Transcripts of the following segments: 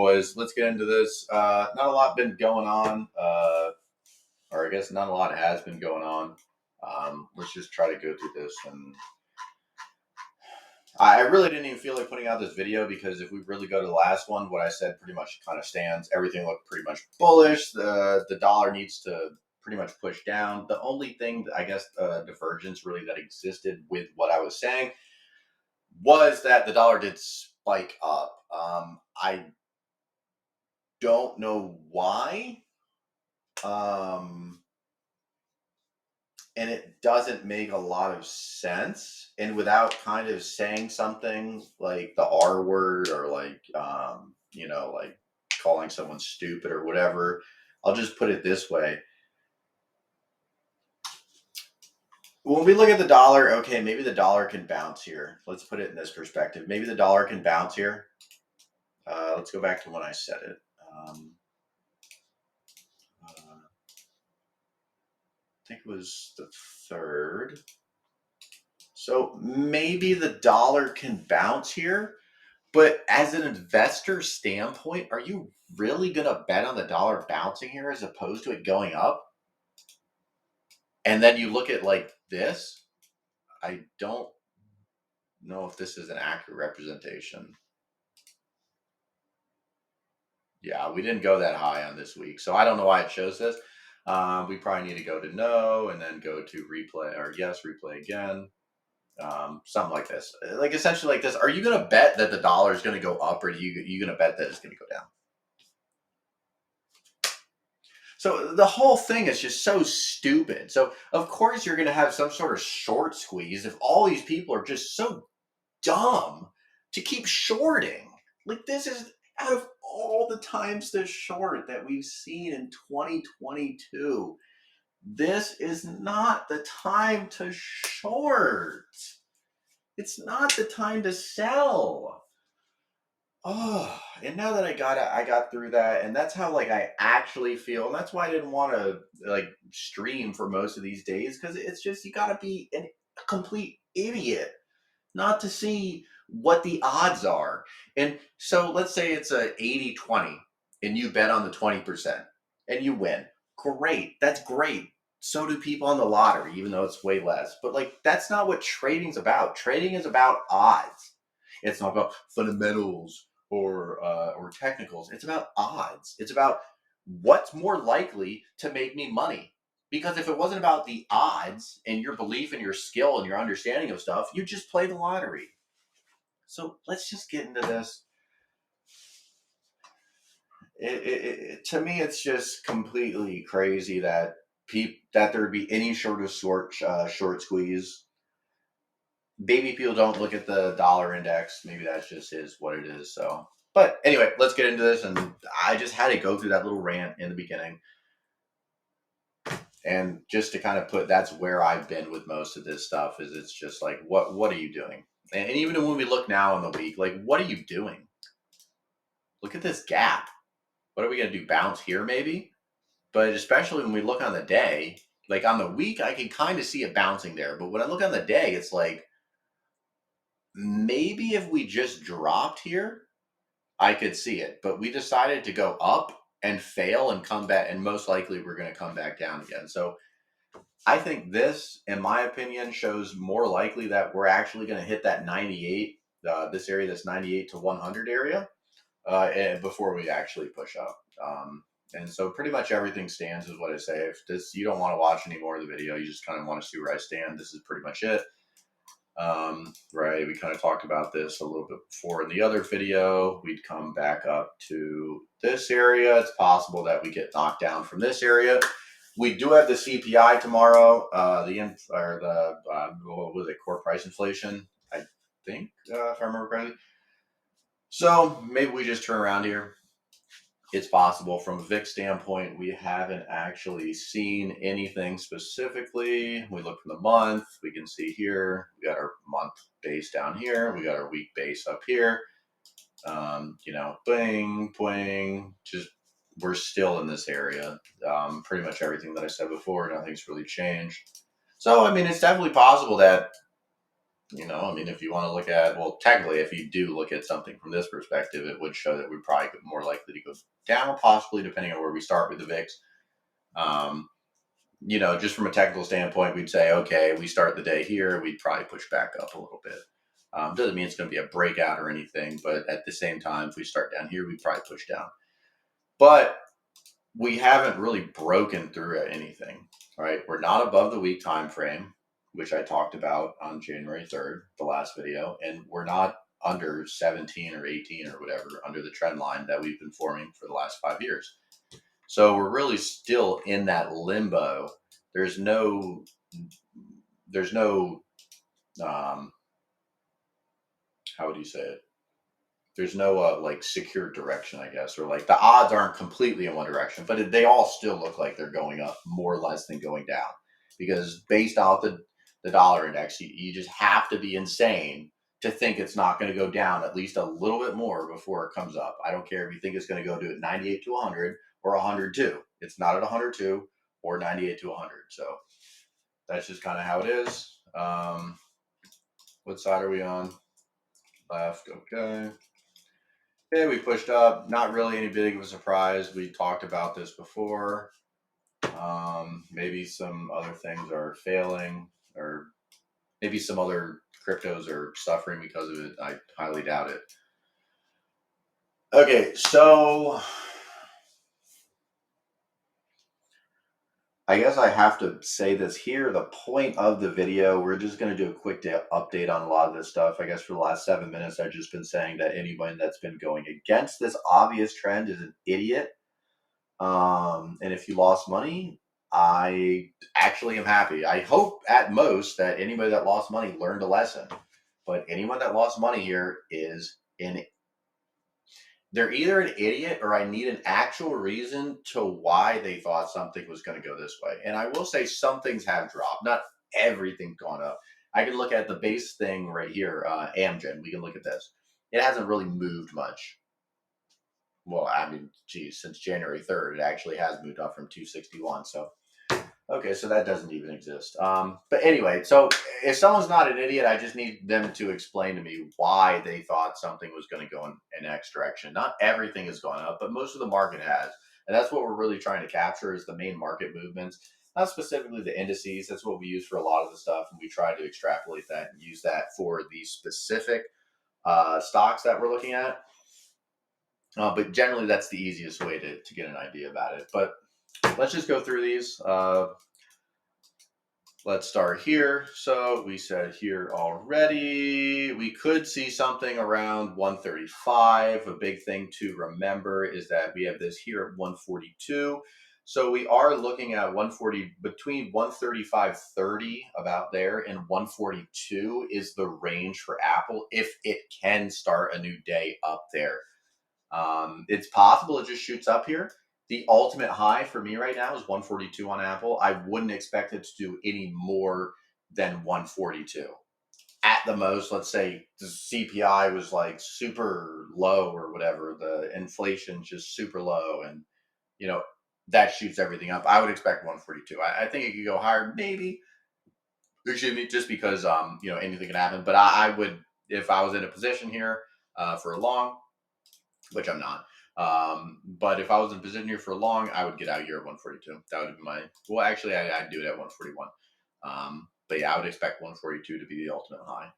Boys, let's get into this. Not a lot been going on, or I guess not a lot has been going on. Let's just try to go through this. And I really didn't even feel like putting out this video because if we really go to the last one, what I said pretty much kind of stands. Everything looked pretty much bullish. The dollar needs to pretty much push down. The only thing, I guess, divergence really that existed with what I was saying was that the dollar did spike up. I don't know why. And it doesn't make a lot of sense. And without kind of saying something like the R word or like, like calling someone stupid or whatever, I'll just put it this way. When we look at the dollar, okay, maybe the dollar can bounce here. Let's put it in this perspective. Maybe the dollar can bounce here. Let's go back to when I said it. I think it was the 3rd. So maybe the dollar can bounce here, but as an investor standpoint, are you really going to bet on the dollar bouncing here as opposed to it going up? And then you look at like this. I don't know if this is an accurate representation. Yeah, we didn't go that high on this week. So I don't know why it shows this. We probably need to go to no and then go to replay or yes, replay again. Something like this, like essentially like this. Are you going to bet that the dollar is going to go up, or are you going to bet that it's going to go down? So the whole thing is just so stupid. So of course you're going to have some sort of short squeeze if all these people are just so dumb to keep shorting. Like, this is out of all the times to short that we've seen in 2022. This is not the time to short. It's not the time to sell. Oh, and now that I got through that, and that's how like I actually feel, and that's why I didn't want to like stream for most of these days, because it's just you got to be a complete idiot not to see what the odds are. And so let's say it's a 80-20 and you bet on the 20% and you win. Great. That's great. So do people on the lottery, even though it's way less. But like, that's not what trading's about. Trading is about odds. It's not about fundamentals or technicals. It's about odds. It's about what's more likely to make me money. Because if it wasn't about the odds and your belief in your skill and your understanding of stuff, you just play the lottery. So let's just get into this. To me, it's just completely crazy that that there would be any sort of short squeeze. Maybe people don't look at the dollar index. Maybe that's just is what it is. So, but anyway, let's get into this. And I just had to go through that little rant in the beginning. And just to kind of put, that's where I've been with most of this stuff, is it's just like, what are you doing? And even when we look now in the week, like, what are you doing? Look at this gap. What are we going to do? Bounce here maybe? But especially when we look on the day, like on the week, I can kind of see it bouncing there. But when I look on the day, it's like, maybe if we just dropped here, I could see it. But we decided to go up and fail and come back. And most likely we're going to come back down again. So I think this, in my opinion, shows more likely that we're actually going to hit that 98, this area, this 98 to 100 area, before we actually push up. And so pretty much everything stands is what I say. If this, you don't want to watch any more of the video, you just kind of want to see where I stand, this is pretty much it. Right, we kind of talked about this a little bit before in the other video. We'd come back up to this area. It's possible that we get knocked down from this area. We do have the CPI tomorrow, what was it, core price inflation, I think, if I remember correctly. So maybe we just turn around here. It's possible. From a VIX standpoint, we haven't actually seen anything specifically. We look from the month, we can see here, we got our month base down here, we got our week base up here. Bing, boing, just we're still in this area. Pretty much everything that I said before, nothing's really changed. So, I mean, it's definitely possible that I mean, if you want to look at, well, technically, if you do look at something from this perspective, it would show that we're probably more likely to go down, possibly depending on where we start with the VIX. Um, just from a technical standpoint, we'd say, okay, we start the day here, we'd probably push back up a little bit. Doesn't mean it's going to be a breakout or anything, but at the same time, if we start down here, we'd probably push down. But we haven't really broken through anything, right? We're not above the week time frame, which I talked about on January 3rd, the last video, and we're not under 17 or 18 or whatever, under the trend line that we've been forming for the last 5 years. So we're really still in that limbo. There's no how would you say it? There's no like secure direction, I guess, or like the odds aren't completely in one direction, but they all still look like they're going up more or less than going down, because based off the dollar index, you just have to be insane to think it's not going to go down at least a little bit more before it comes up. I don't care if you think it's going to go to 98 to 100 or 102. It's not at 102 or 98 to 100. So that's just kind of how it is. What side are we on? Left. Okay. Yeah, we pushed up. Not really any big of a surprise. We talked about this before. Maybe some other things are failing, or maybe some other cryptos are suffering because of it. I highly doubt it. Okay, so I guess I have to say this here. The point of the video, we're just going to do a quick update on a lot of this stuff. I guess for the last 7 minutes, I've just been saying that anyone that's been going against this obvious trend is an idiot. And if you lost money, I actually am happy. I hope at most that anybody that lost money learned a lesson. But anyone that lost money here is they're either an idiot, or I need an actual reason to why they thought something was going to go this way. And I will say some things have dropped. Not everything's gone up. I can look at the base thing right here, Amgen. We can look at this. It hasn't really moved much. Well, I mean, geez, since January 3rd, it actually has moved up from 261. So okay, so that doesn't even exist. But anyway, so if someone's not an idiot, I just need them to explain to me why they thought something was going to go in X direction. Not everything has gone up, but most of the market has. And that's what we're really trying to capture, is the main market movements, not specifically the indices. That's what we use for a lot of the stuff. And we try to extrapolate that and use that for the specific stocks that we're looking at. But generally, that's the easiest way to get an idea about it. But let's just go through these. Let's start here. So we said here already, we could see something around 135. A big thing to remember is that we have this here at 142. So we are looking at 140, between 135.30, about there, and 142 is the range for Apple if it can start a new day up there. It's possible it just shoots up here. The ultimate high for me right now is 142 on Apple. I wouldn't expect it to do any more than 142. At the most, let's say the CPI was like super low or whatever, the inflation just super low, and that shoots everything up. I would expect 142. I think it could go higher, maybe. Excuse me, just because anything can happen. But I would, if I was in a position here for a long, which I'm not. But if I was in a position here for long, I would get out here at 142. That would be my, well, actually, I'd do it at 141. But yeah, I would expect 142 to be the ultimate high.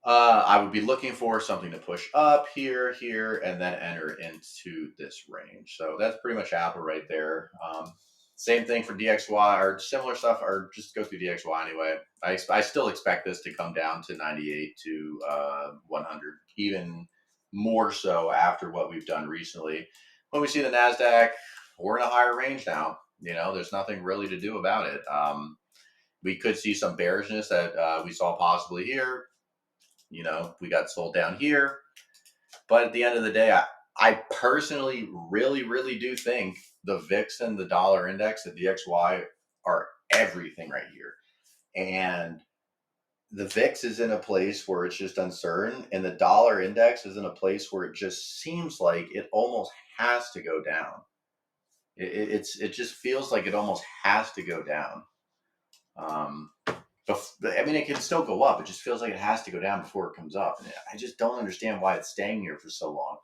I would be looking for something to push up here, and then enter into this range. So that's pretty much Apple right there. Same thing for DXY, or similar stuff, or just go through DXY anyway. I still expect this to come down to 98 to 100, even more so after what we've done recently. When we see the NASDAQ, we're in a higher range now. There's nothing really to do about it. We could see some bearishness that we saw possibly here. We got sold down here. But at the end of the day, I personally really, really do think the VIX and the dollar index, the DXY, are everything right here. And the VIX is in a place where it's just uncertain, and the dollar index is in a place where it just seems like it almost has to go down. It just feels like it almost has to go down. I mean, it can still go up. It just feels like it has to go down before it comes up. And I just don't understand why it's staying here for so long.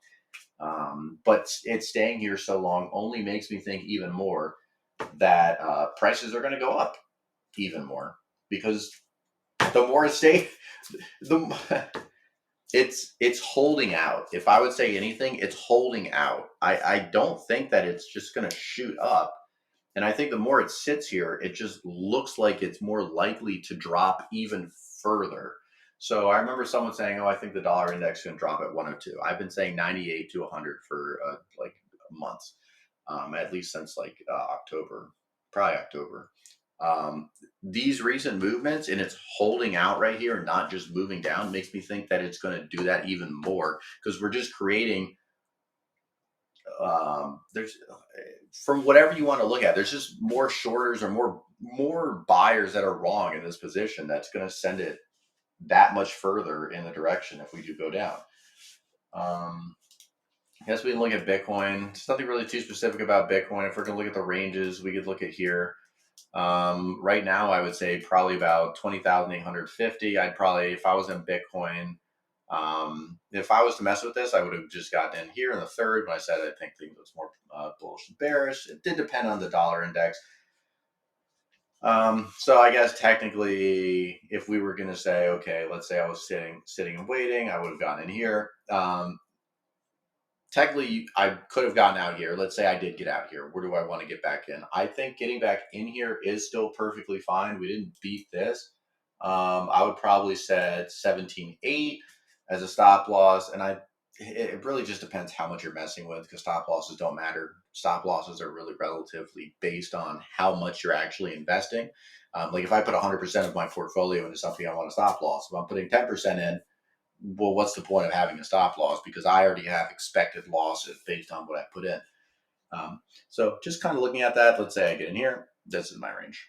But it's staying here so long only makes me think even more that prices are going to go up even more, because the more it stays, the it's holding out. If I would say anything, it's holding out. I don't think that it's just going to shoot up. And I think the more it sits here, it just looks like it's more likely to drop even further. So I remember someone saying, "Oh, I think the dollar index is going to drop at 102." I've been saying 98 to 100 for like months, at least since like October, probably October. These recent movements and it's holding out right here and not just moving down makes me think that it's going to do that even more, because we're just creating there's from whatever you want to look at, there's just more shorters or more buyers that are wrong in this position. That's going to send it that much further in the direction if we do go down. I guess we can look at Bitcoin. There's nothing really too specific about Bitcoin. If we're going to look at the ranges, we could look at here. Right now, I would say probably about 20,850. I'd probably, if I was in Bitcoin, if I was to mess with this, I would have just gotten in here in the third when I said I think things was more bullish and bearish. It did depend on the dollar index. So I guess technically, if we were going to say, okay, let's say I was sitting and waiting, I would have gotten in here. Technically, I could have gotten out here. Let's say I did get out here. Where do I want to get back in? I think getting back in here is still perfectly fine. We didn't beat this. I would probably set 17.8 as a stop loss. And it really just depends how much you're messing with, because stop losses don't matter. Stop losses are really relatively based on how much you're actually investing. Like if I put 100% of my portfolio into something I want to stop loss, if I'm putting 10% in, well, what's the point of having a stop loss? Because I already have expected losses based on what I put in. So just kind of looking at that, let's say I get in here, this is my range.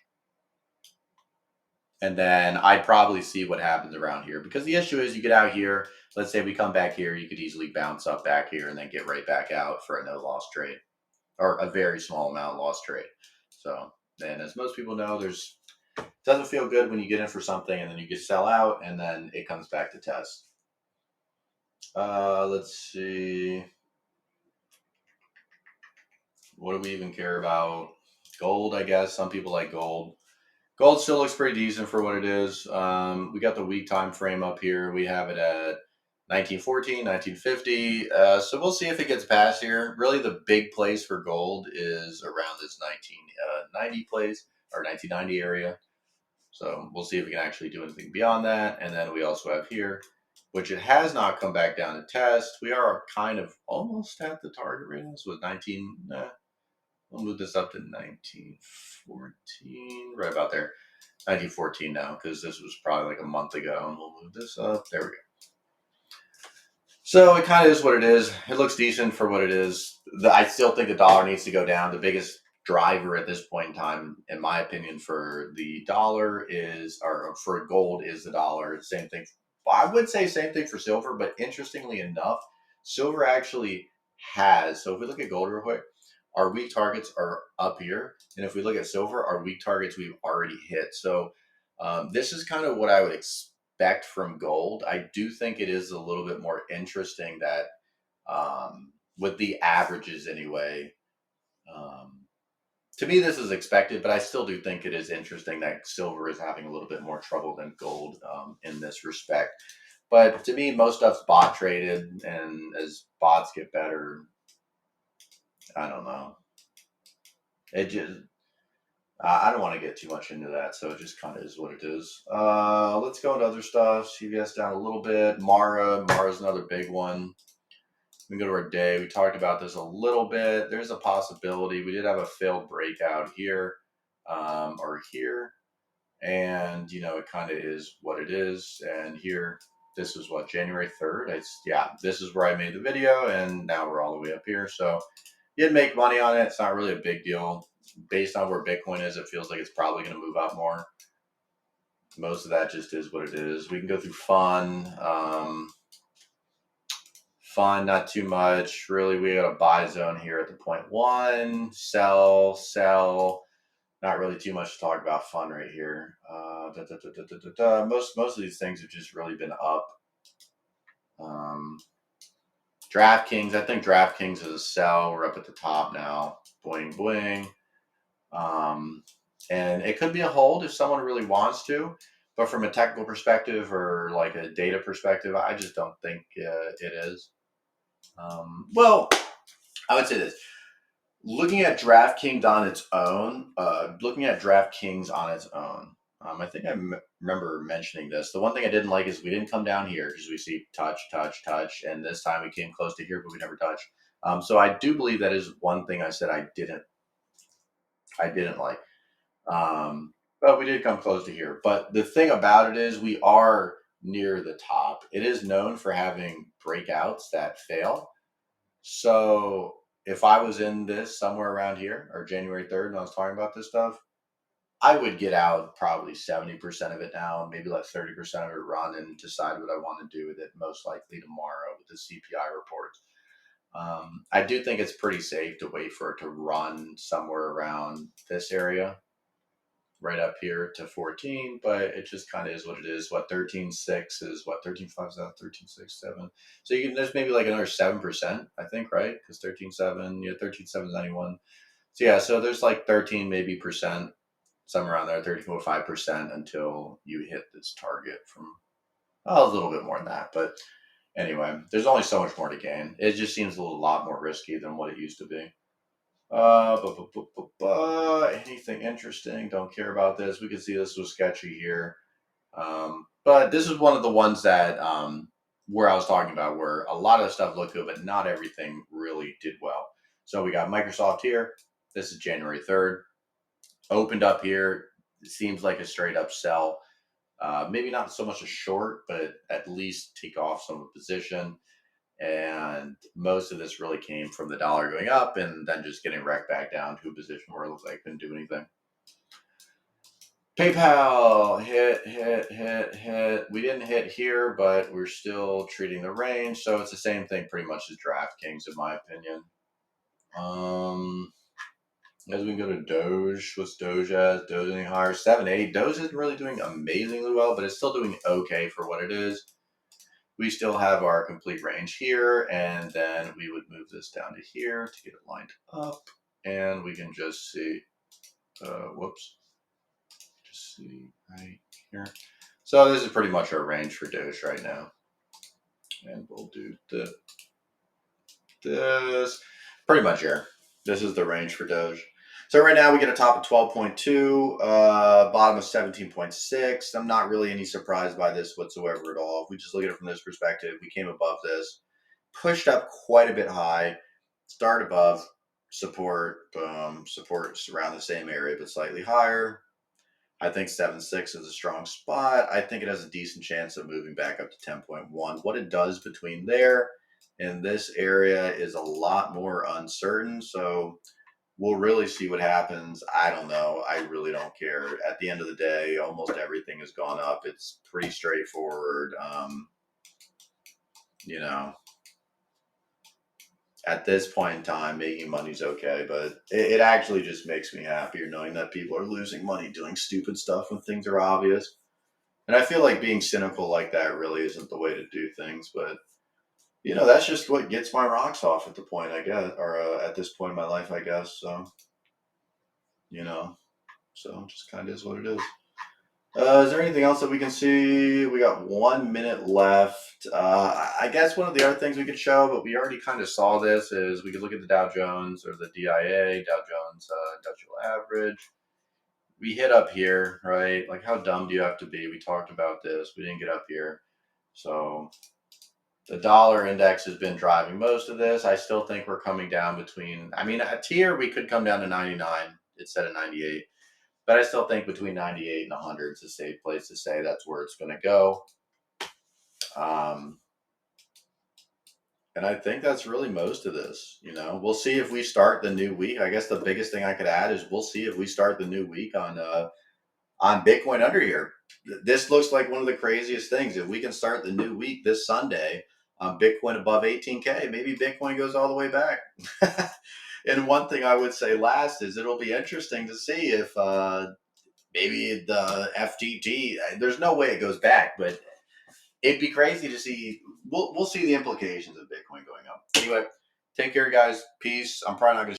And then I'd probably see what happens around here, because the issue is you get out here, let's say we come back here, you could easily bounce up back here and then get right back out for a no loss trade, or a very small amount loss trade. So then, as most people know, doesn't feel good when you get in for something and then you get sell out and then it comes back to test. Let's see. What do we even care about? Gold, I guess. Some people like gold. Gold still looks pretty decent for what it is. We got the week time frame up here. We have it at 1914, 1950. So we'll see if it gets past here. Really, the big place for gold is around this 1990 place, or 1990 area. So we'll see if we can actually do anything beyond that. And then we also have here, which it has not come back down to test. We are kind of almost at the target range with 19. We'll move this up to 1914, right about there. 1914 now, because this was probably like a month ago. And we'll move this up. There we go. So it kind of is what it is. It looks decent for what it is. I still think the dollar needs to go down. The biggest driver at this point in time, in my opinion, for the dollar is, or for gold is the dollar. Same thing. I would say same thing for silver, but interestingly enough, silver actually has. So if we look at gold real quick, our weak targets are up here, and if we look at silver, our weak targets we've already hit. So this is kind of what I would expect from gold. I do think it is a little bit more interesting that with the averages anyway. Um, to me, this is expected, but I still do think it is interesting that silver is having a little bit more trouble than gold in this respect. But to me, most stuff's bot traded, and as bots get better, I don't know. It just I don't want to get too much into that, so it just kind of is what it is. Let's go into other stuff. CVS down a little bit. Mara's another big one. We can go to our day. We talked about this a little bit. There's a possibility. We did have a failed breakout here, or here, and it kind of is what it is. And here, this is what, January 3rd. This is where I made the video, and now we're all the way up here. So you did make money on it. It's not really a big deal. Based on where Bitcoin is, it feels like it's probably going to move up more. Most of that just is what it is. We can go through fun. Fun, not too much. Really, we got a buy zone here at the 0.1. Sell. Not really too much to talk about fun right here. Most of these things have just really been up. Um, DraftKings, I think DraftKings is a sell. We're up at the top now. Boing boing. Um, and it could be a hold if someone really wants to, but from a technical perspective or like a data perspective, I just don't think it is. Well, I would say this: looking at DraftKings on its own, I think remember mentioning this. The one thing I didn't like is we didn't come down here because we see touch, touch, touch, and this time we came close to here, but we never touched. So I do believe that is one thing I said I didn't like. But we did come close to here. But the thing about it is we are near the top. It is known for having breakouts that fail. So if I was in this somewhere around here or January 3rd and I was talking about this stuff, I would get out probably 70% of it now, maybe let 30% of it run and decide what I want to do with it most likely tomorrow with the CPI reports. I do think it's pretty safe to wait for it to run somewhere around this area right up here to 14, but it just kind of is what it is. What 13.6 is what 13.5 is that 13.67. So you can there's maybe like another 7%, I think, right? Because 13.7, yeah, 13.7 is 91. So yeah, so there's like 13 maybe percent, somewhere around there, 13.5% until you hit this target from a little bit more than that. But anyway, there's only so much more to gain. It just seems a lot more risky than what it used to be. Anything interesting? Don't care about this. We can see this was sketchy here. But this is one of the ones that where I was talking about where a lot of the stuff looked good, but not everything really did well. So we got Microsoft here. This is January 3rd. Opened up here. It seems like a straight up sell. Maybe not so much a short, but at least take off some position. And most of this really came from the dollar going up and then just getting wrecked back down to a position where it looks like it couldn't do anything. PayPal hit. We didn't hit here, but we're still treating the range, so it's the same thing pretty much as DraftKings, in my opinion. As we can go to Doge, what's Doge as? Doge any higher? 7.8. Doge isn't really doing amazingly well, but it's still doing okay for what it is. We still have our complete range here, and then we would move this down to here to get it lined up, and we can just see, just see right here. So this is pretty much our range for Doge right now, and we'll do this pretty much here. This is the range for Doge. So right now we get a top of 12.2, bottom of 17.6. I'm not really any surprised by this whatsoever at all. If we just look at it from this perspective, we came above this, pushed up quite a bit high, start above, support, boom, support's around the same area but slightly higher. I think 7.6 is a strong spot. I think it has a decent chance of moving back up to 10.1. What it does between there and this area is a lot more uncertain. So we'll really see what happens. I don't know. I really don't care. At the end of the day, almost everything has gone up. It's pretty straightforward. You know, at this point in time, making money's okay, but it actually just makes me happier knowing that people are losing money doing stupid stuff when things are obvious. And I feel like being cynical like that really isn't the way to do things, but that's just what gets my rocks off at the point, I guess, or at this point in my life, I guess. So, you know, so just kind of is what it is. Is there anything else that we can see? We got 1 minute left. I guess one of the other things we could show, but we already kind of saw this, is we could look at the Dow Jones or the DIA, Dow Jones Industrial Average. We hit up here, right? Like, how dumb do you have to be? We talked about this. We didn't get up here. So the dollar index has been driving most of this. I still think we're coming down between, at tier, we could come down to 99 instead of 98. But I still think between 98 and 100 is a safe place to say that's where it's going to go. And I think that's really most of this. We'll see if we start the new week. I guess the biggest thing I could add is we'll see if we start the new week on Bitcoin under here. This looks like one of the craziest things. If we can start the new week this Sunday on Bitcoin above 18K, maybe Bitcoin goes all the way back. And one thing I would say last is it'll be interesting to see if maybe the FTT. There's no way it goes back, but it'd be crazy to see. We'll see the implications of Bitcoin going up. Anyway, take care, guys. Peace. I'm probably not going to